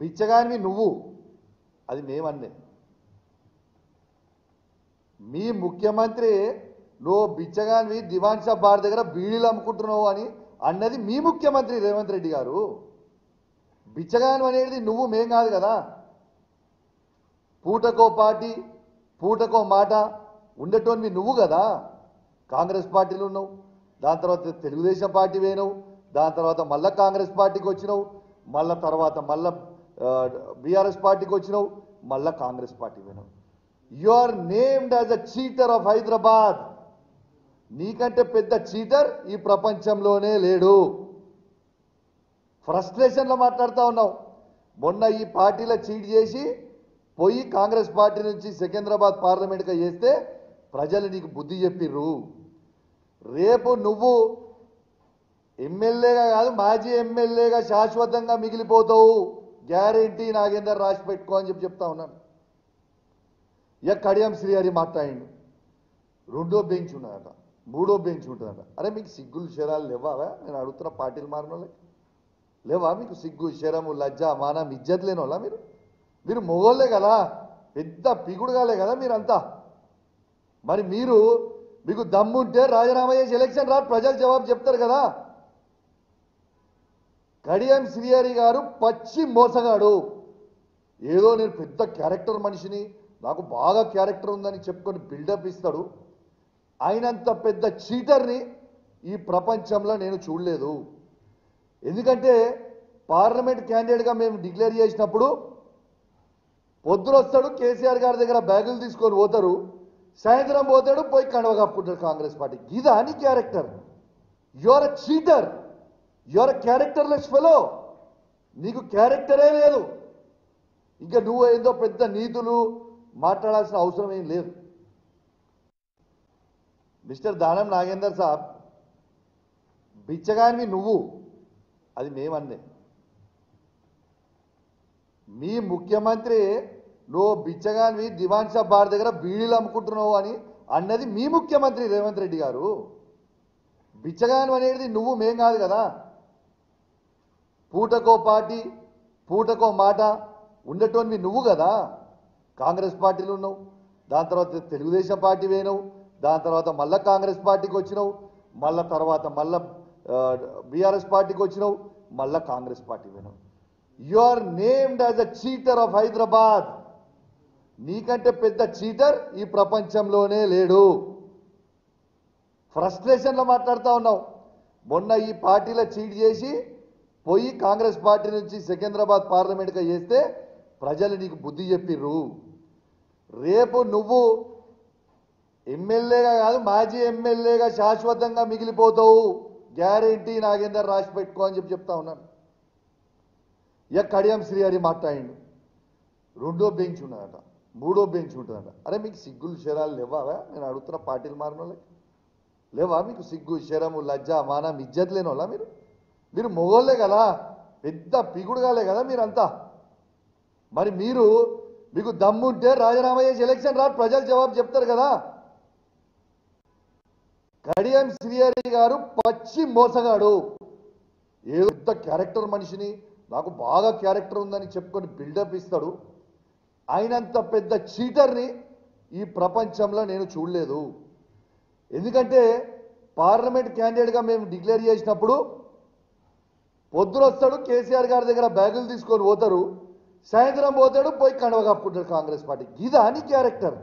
బిచ్చగానివి నువ్వు, అది మేమన్నే. మీ ముఖ్యమంత్రి నువ్వు బిచ్చగానివి దివాన్ షా బార్ దగ్గర బీడీలు అమ్ముకుంటున్నావు అని అన్నది మీ ముఖ్యమంత్రి రేవంత్ రెడ్డి గారు. బిచ్చగాని అనేది నువ్వు, మేం కాదు కదా. పూటకో పార్టీ పూటకో మాట ఉండేటోనివి నువ్వు కదా. కాంగ్రెస్ పార్టీలో ఉన్నావు, దాని తర్వాత తెలుగుదేశం పార్టీ పోయినావు, దాని తర్వాత మళ్ళా కాంగ్రెస్ పార్టీకి వచ్చినావు, మళ్ళా తర్వాత మళ్ళా బీఆర్ఎస్ పార్టీకి వచ్చినావు, మళ్ళా కాంగ్రెస్ పార్టీ పోయినావు. You are named as a cheater of Hyderabad. నీకంటే పెద్ద చీటర్ ఈ ప్రపంచంలోనే లేడు. ఫ్రస్ట్రేషన్లో మాట్లాడుతూ ఉన్నావు. మొన్న ఈ పార్టీలో చీట్ చేసి పోయి కాంగ్రెస్ పార్టీ నుంచి సికింద్రాబాద్ పార్లమెంట్గా చేస్తే ప్రజలు నీకు బుద్ధి చెప్పిర్రు. రేపు నువ్వు ఎమ్మెల్యేగా కాదు, మాజీ ఎమ్మెల్యేగా శాశ్వతంగా మిగిలిపోతావు. గ్యారెంటీ నాగేందర్ రాసి పెట్టుకో అని చెప్తా ఉన్నాను. ఇక కడియం శ్రీహరి మాట్లాడిండు. రెండో బెంచ్ ఉన్నదట, మూడో బెంచ్ ఉంటుందట. అరే మీకు సిగ్గులు శరాలు లేవా? నేను అడుగుతున్న పార్టీలు మారిన వాళ్ళకి లేవా? మీకు సిగ్గు శరము లజ్జ మానం ఇజ్జత్ లేని వాళ్ళ మీరు మొగోళ్ళే కదా, పెద్ద పిగుడుగాలే కదా మీరంతా. మరి మీకు దమ్ముంటే రాజీనామా చేసి ఎలక్షన్ రా, ప్రజలు జవాబు చెప్తారు కదా. కడియం శ్రీహరి గారు పచ్చి మోసగాడు. ఏదో నేను పెద్ద క్యారెక్టర్ మనిషిని, నాకు బాగా క్యారెక్టర్ ఉందని చెప్పుకొని బిల్డప్ ఇస్తాడు. ఆయనంత పెద్ద చీటర్ని ఈ ప్రపంచంలో నేను చూడలేదు. ఎందుకంటే పార్లమెంట్ క్యాండిడేట్గా మేము డిక్లేర్ చేసినప్పుడు పొద్దున వస్తాడు, కేసీఆర్ గారి దగ్గర బ్యాగులు తీసుకొని పోతారు, సాయంత్రం పోతాడు, పోయి కండవ కప్పుకుంటాడు కాంగ్రెస్ పార్టీ. ఇదా నీ character? You are a cheater, you are a characterless fellow. నీకు క్యారెక్టరే లేదు. ఇంకా నువ్వు ఏదో పెద్ద నీతులు మాట్లాడాల్సిన అవసరం ఏం లేదు. మిస్టర్ దానం నాగేందర్ సాబ్, బిచ్చగానివి నువ్వు, అది మేమన్నే. మీ ముఖ్యమంత్రి నువ్వు బిచ్చగానివి దివాన్ షా బార్ దగ్గర బీడీలు అమ్ముకుంటున్నావు అని అన్నది మీ ముఖ్యమంత్రి రేవంత్ రెడ్డి గారు. బిచ్చగాని అనేది నువ్వు, మేం కాదు కదా. పూటకో పార్టీ పూటకో మాట ఉండేటోనివి నువ్వు కదా. కాంగ్రెస్ పార్టీలో ఉన్నావు, దాని తర్వాత తెలుగుదేశం పార్టీ పోయినావు, దాని తర్వాత మళ్ళా కాంగ్రెస్ పార్టీకి వచ్చినావు, మళ్ళా తర్వాత మళ్ళా బీఆర్ఎస్ పార్టీకి వచ్చినావు, మళ్ళా కాంగ్రెస్ పార్టీ పోయినావు. You are named as a cheater of Hyderabad. నీకంటే పెద్ద చీటర్ ఈ ప్రపంచంలోనే లేడు. ఫ్రస్ట్రేషన్లో మాట్లాడుతూ ఉన్నావు. మొన్న ఈ పార్టీలో చీట్ చేసి పోయి కాంగ్రెస్ పార్టీ నుంచి సికింద్రాబాద్ పార్లమెంట్గా చేస్తే ప్రజలు నీకు బుద్ధి చెప్పిర్రు. రేపు నువ్వు ఎమ్మెల్యేగా కాదు, మాజీ ఎమ్మెల్యేగా శాశ్వతంగా మిగిలిపోతావు. గ్యారెంటీ నాగేందర్ రాసి పెట్టుకో అని చెప్తా ఉన్నాను. ఇక కడియం శ్రీహరి మాట్లాడిండు. రెండో బెంచ్ ఉన్నదట, మూడో బెంచ్ ఉంటుందట. అరే మీకు సిగ్గులు శరాలు లేవా? నేను అడుగుతున్న పార్టీలు మారిన వాళ్ళకి లేవా? మీకు సిగ్గు శరము లజ్జ మానం ఇజ్జత్ లేని వాళ్ళ మీరు మొగోళ్ళే కదా, పెద్ద పిగుడుగాలే కదా మీరంతా. మరి మీకు దమ్ముంటే రాజీనామా చేసి ఎలక్షన్ రా, ప్రజలు జవాబు చెప్తారు కదా. కడియం శ్రీహరి గారు పచ్చి మోసగాడు. ఏదో పెద్ద క్యారెక్టర్ మనిషిని, నాకు బాగా క్యారెక్టర్ ఉందని చెప్పుకొని బిల్డప్ ఇస్తాడు. ఆయనంత పెద్ద చీటర్ని ఈ ప్రపంచంలో నేను చూడలేదు. ఎందుకంటే పార్లమెంట్ క్యాండిడేట్గా మేము డిక్లేర్ చేసినప్పుడు పొద్దున వస్తాడు, కేసీఆర్ గారి దగ్గర బ్యాగులు తీసుకొని పోతారు, సాయంత్రం పోతాడు, పోయి కండవ కప్పుకుంటాడు కాంగ్రెస్ పార్టీ. ఇదా నీ క్యారెక్టర్?